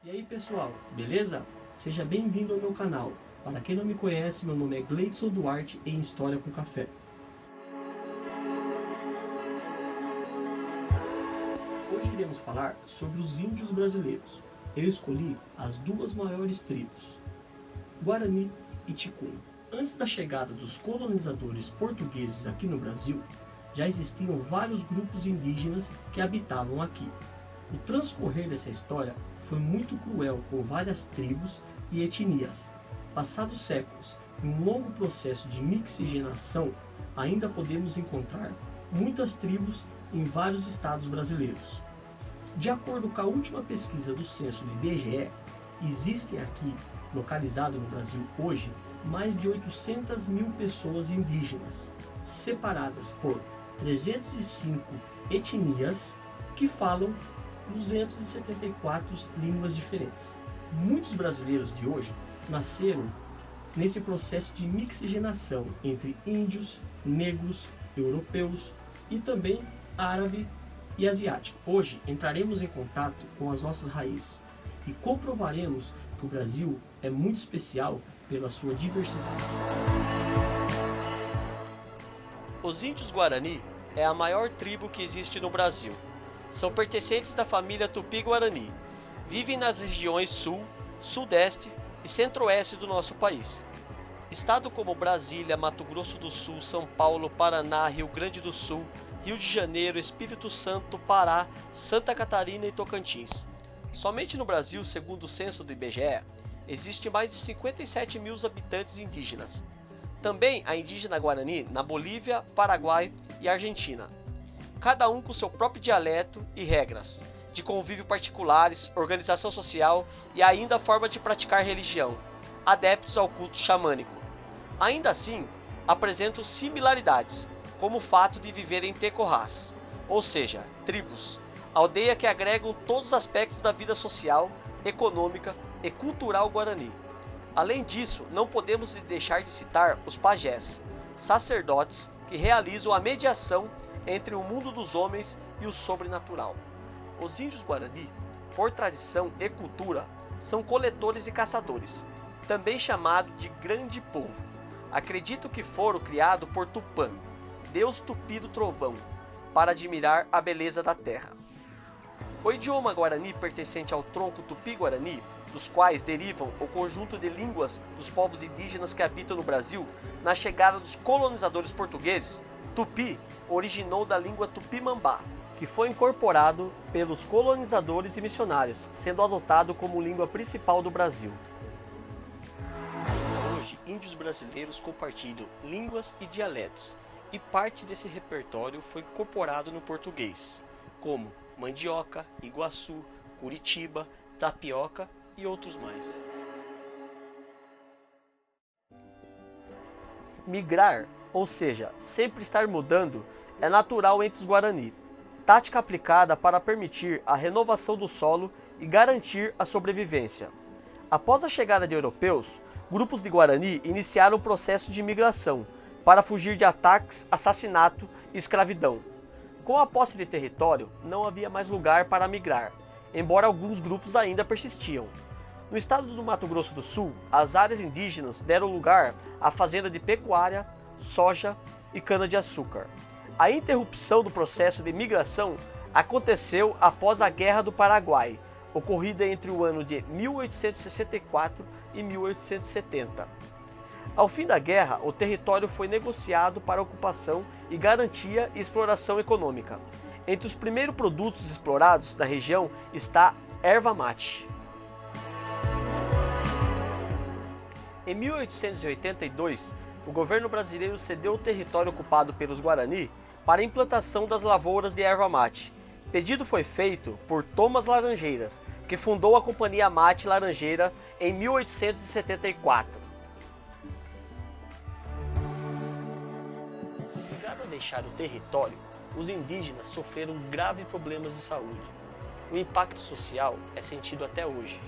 E aí pessoal, beleza? Seja bem-vindo ao meu canal. Para quem não me conhece, meu nome é Gleidson Duarte em História com Café. Hoje iremos falar sobre os índios brasileiros. Eu escolhi as duas maiores tribos, Guarani e Ticuna. Antes da chegada dos colonizadores portugueses aqui no Brasil, já existiam vários grupos indígenas que habitavam aqui. O transcorrer dessa história foi muito cruel com várias tribos e etnias. Passados séculos, em um longo processo de mixigenação, ainda podemos encontrar muitas tribos em vários estados brasileiros. De acordo com a última pesquisa do censo do IBGE, existem aqui, localizado no Brasil hoje, mais de 800 mil pessoas indígenas, separadas por 305 etnias que falam 274 línguas diferentes. Muitos brasileiros de hoje nasceram nesse processo de mixigenação entre índios, negros, europeus e também árabe e asiático. Hoje entraremos em contato com as nossas raízes e comprovaremos que o Brasil é muito especial pela sua diversidade. Os índios Guarani é a maior tribo que existe no Brasil. São pertencentes da família Tupi-Guarani. Vivem nas regiões sul, sudeste e centro-oeste do nosso país. Estados como Brasília, Mato Grosso do Sul, São Paulo, Paraná, Rio Grande do Sul, Rio de Janeiro, Espírito Santo, Pará, Santa Catarina e Tocantins. Somente no Brasil, segundo o censo do IBGE, existem mais de 57 mil habitantes indígenas. Também há indígena Guarani na Bolívia, Paraguai e Argentina. Cada um com seu próprio dialeto e regras, de convívio particulares, organização social e ainda a forma de praticar religião, adeptos ao culto xamânico. Ainda assim, apresentam similaridades, como o fato de viver em tecorrás, ou seja, tribos, aldeia que agregam todos os aspectos da vida social, econômica e cultural guarani. Além disso, não podemos deixar de citar os pajés, sacerdotes que realizam a mediação entre o mundo dos homens e o sobrenatural. Os índios Guarani, por tradição e cultura, são coletores e caçadores, também chamado de grande povo. Acredito que foram criados por Tupã, deus tupi do trovão, para admirar a beleza da terra. O idioma Guarani pertencente ao tronco Tupi-Guarani, dos quais derivam o conjunto de línguas dos povos indígenas que habitam no Brasil, na chegada dos colonizadores portugueses, Tupi originou da língua Tupimambá, que foi incorporado pelos colonizadores e missionários, sendo adotado como língua principal do Brasil. Hoje, índios brasileiros compartilham línguas e dialetos, e parte desse repertório foi incorporado no português, como mandioca, iguaçu, curitiba, tapioca e outros mais. Migrar, ou seja, sempre estar mudando, é natural entre os Guarani, tática aplicada para permitir a renovação do solo e garantir a sobrevivência. Após a chegada de europeus, grupos de Guarani iniciaram o processo de migração para fugir de ataques, assassinato e escravidão. Com a posse de território, não havia mais lugar para migrar, embora alguns grupos ainda persistiam. No estado do Mato Grosso do Sul, as áreas indígenas deram lugar à fazenda de pecuária, soja e cana-de-açúcar. A interrupção do processo de migração aconteceu após a Guerra do Paraguai, ocorrida entre o ano de 1864 e 1870. Ao fim da guerra, o território foi negociado para ocupação e garantia e exploração econômica. Entre os primeiros produtos explorados da região está erva mate. Em 1882, o governo brasileiro cedeu o território ocupado pelos Guarani para a implantação das lavouras de erva mate. O pedido foi feito por Thomas Laranjeiras, que fundou a Companhia Mate Laranjeira em 1874. Obrigado a deixar o território, os indígenas sofreram graves problemas de saúde. O impacto social é sentido até hoje.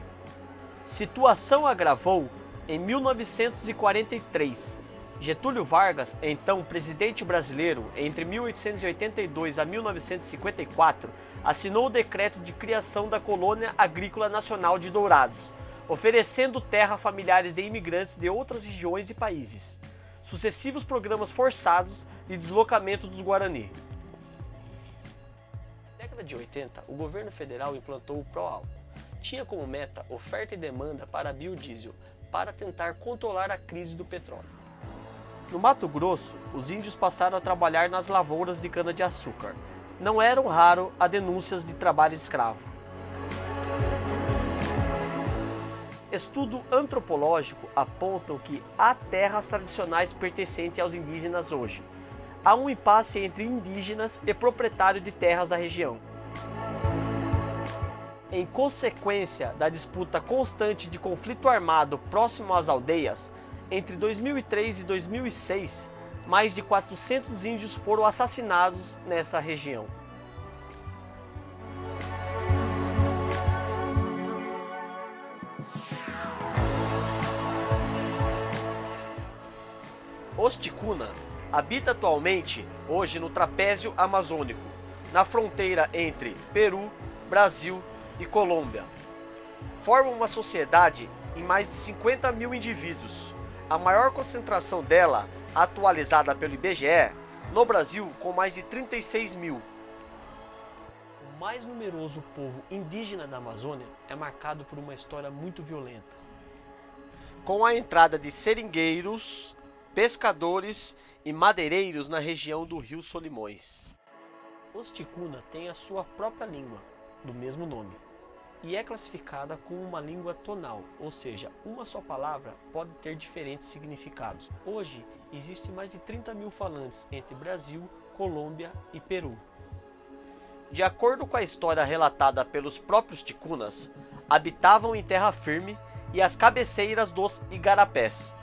Situação agravou em 1943, Getúlio Vargas, então presidente brasileiro, entre 1882 a 1954, assinou o decreto de criação da Colônia Agrícola Nacional de Dourados, oferecendo terra a familiares de imigrantes de outras regiões e países. Sucessivos programas forçados de deslocamento dos Guarani. Na década de 80, o governo federal implantou o Proálcool. Tinha como meta oferta e demanda para biodiesel, para tentar controlar a crise do petróleo. No Mato Grosso, os índios passaram a trabalhar nas lavouras de cana-de-açúcar. Não eram raro a denúncias de trabalho escravo. Estudo antropológico apontam que há terras tradicionais pertencentes aos indígenas hoje. Há um impasse entre indígenas e proprietários de terras da região. Em consequência da disputa constante de conflito armado próximo às aldeias, entre 2003 e 2006, mais de 400 índios foram assassinados nessa região. Os ticuna habitam atualmente, hoje, no trapézio amazônico, na fronteira entre Peru, Brasil e Colômbia. Formam uma sociedade em mais de 50 mil indivíduos. A maior concentração dela, atualizada pelo IBGE, no Brasil, com mais de 36 mil. O mais numeroso povo indígena da Amazônia é marcado por uma história muito violenta. Com a entrada de seringueiros, pescadores e madeireiros na região do Rio Solimões. Os ticuna têm a sua própria língua, do mesmo nome, e é classificada como uma língua tonal, ou seja, uma só palavra pode ter diferentes significados. Hoje, existem mais de 30 mil falantes entre Brasil, Colômbia e Peru. De acordo com a história relatada pelos próprios ticunas, habitavam em terra firme e as cabeceiras dos igarapés.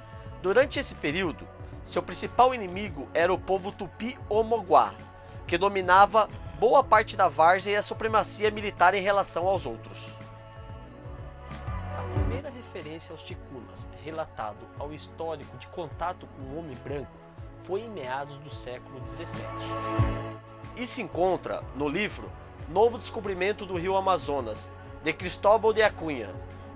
Durante esse período, seu principal inimigo era o povo Tupi-Omoguá, que dominava boa parte da várzea e a supremacia militar em relação aos outros. A primeira referência aos ticunas, relatado ao histórico de contato com o homem branco, foi em meados do século XVII. E se encontra no livro Novo Descobrimento do Rio Amazonas, de Cristóbal de Acunha.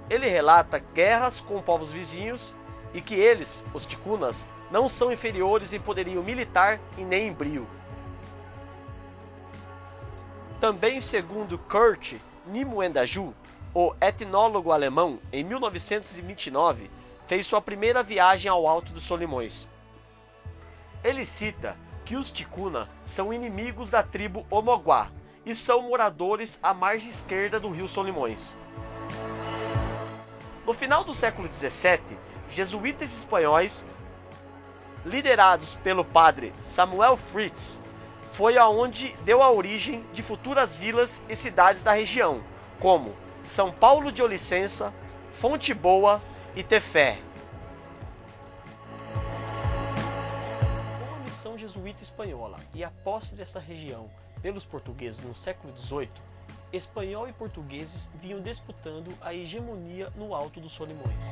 Ele relata guerras com povos vizinhos e que eles, os ticunas, não são inferiores em poderio militar e nem em brio. Também segundo Kurt Nimuendaju, o etnólogo alemão, em 1929, fez sua primeira viagem ao Alto dos Solimões. Ele cita que os ticuna são inimigos da tribo Omoguá e são moradores à margem esquerda do rio Solimões. No final do século XVII, jesuítas espanhóis, liderados pelo padre Samuel Fritz, foi aonde deu a origem de futuras vilas e cidades da região, como São Paulo de Olicença, Fonte Boa e Tefé. Com a missão jesuíta espanhola e a posse dessa região pelos portugueses no século XVIII, espanhol e portugueses vinham disputando a hegemonia no Alto dos Solimões.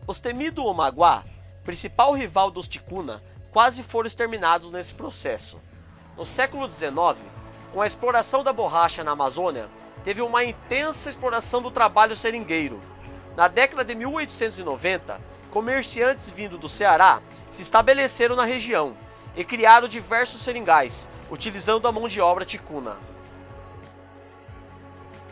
Os temidos Omaguá, principal rival dos ticuna, quase foram exterminados nesse processo. No século XIX, com a exploração da borracha na Amazônia, teve uma intensa exploração do trabalho seringueiro. Na década de 1890, comerciantes vindos do Ceará se estabeleceram na região e criaram diversos seringais, utilizando a mão de obra ticuna.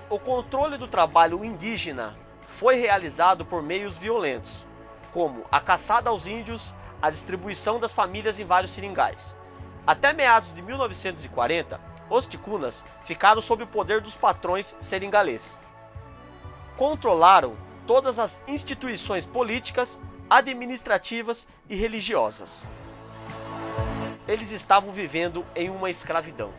O controle do trabalho indígena foi realizado por meios violentos, como a caçada aos índios, a distribuição das famílias em vários seringais. Até meados de 1940, os ticunas ficaram sob o poder dos patrões seringalês. Controlaram todas as instituições políticas, administrativas e religiosas. Eles estavam vivendo em uma escravidão.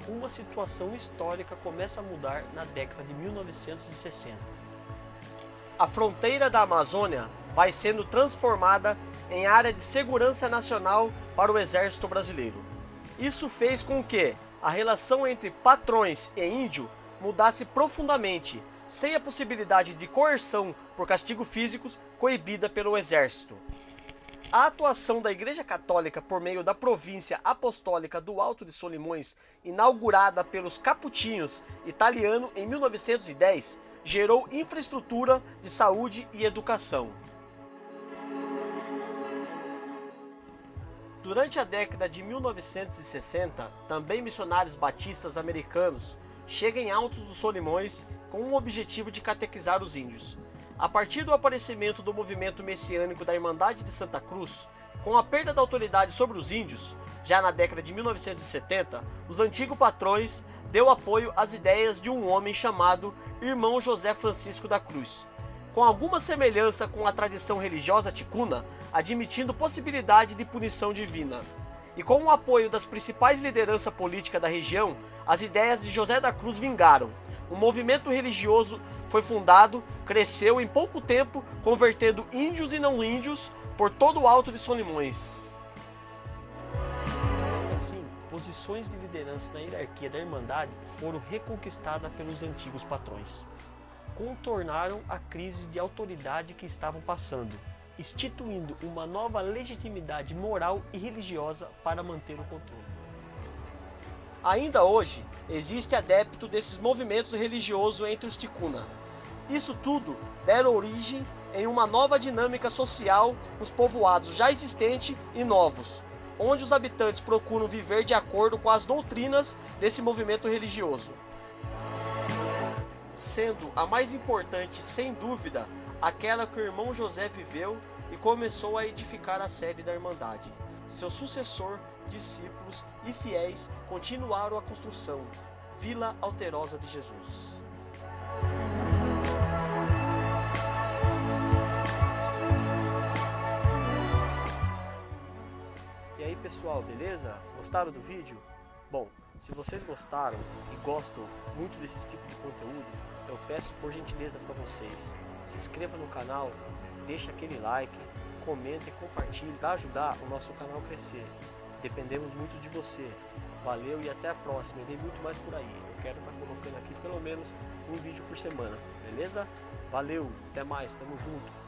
Uma situação histórica começa a mudar na década de 1960. A fronteira da Amazônia vai sendo transformada em área de segurança nacional para o exército brasileiro. Isso fez com que a relação entre patrões e índio mudasse profundamente, sem a possibilidade de coerção por castigos físicos, coibida pelo exército. A atuação da Igreja Católica por meio da província apostólica do Alto de Solimões, inaugurada pelos capuchinhos italianos em 1910, gerou infraestrutura de saúde e educação. Durante a década de 1960, também missionários batistas americanos chegam em Altos dos Solimões com o objetivo de catequizar os índios. A partir do aparecimento do movimento messiânico da Irmandade de Santa Cruz, com a perda da autoridade sobre os índios, já na década de 1970, os antigos patrões deu apoio às ideias de um homem chamado Irmão José Francisco da Cruz, com alguma semelhança com a tradição religiosa ticuna, admitindo possibilidade de punição divina. E com o apoio das principais lideranças políticas da região, as ideias de José da Cruz vingaram. Um movimento religioso foi fundado, cresceu em pouco tempo, convertendo índios e não índios por todo o Alto de Solimões. Sendo assim, posições de liderança na hierarquia da Irmandade foram reconquistadas pelos antigos patrões. Contornaram a crise de autoridade que estavam passando, instituindo uma nova legitimidade moral e religiosa para manter o controle. Ainda hoje, existe adepto desses movimentos religiosos entre os ticuna. Isso tudo deram origem em uma nova dinâmica social nos povoados já existentes e novos, onde os habitantes procuram viver de acordo com as doutrinas desse movimento religioso. Sendo a mais importante, sem dúvida, aquela que o irmão José viveu e começou a edificar a sede da Irmandade. Seu sucessor, discípulos e fiéis continuaram a construção. Vila Alterosa de Jesus. E aí pessoal, beleza? Gostaram do vídeo? Bom, se vocês gostaram e gostam muito desse tipo de conteúdo, eu peço por gentileza para vocês, se inscreva no canal, deixa aquele like, comenta e compartilhe para ajudar o nosso canal a crescer. Dependemos muito de você. Valeu e até a próxima, e vem muito mais por aí. Eu quero estar colocando aqui pelo menos um vídeo por semana, beleza? Valeu, até mais, tamo junto.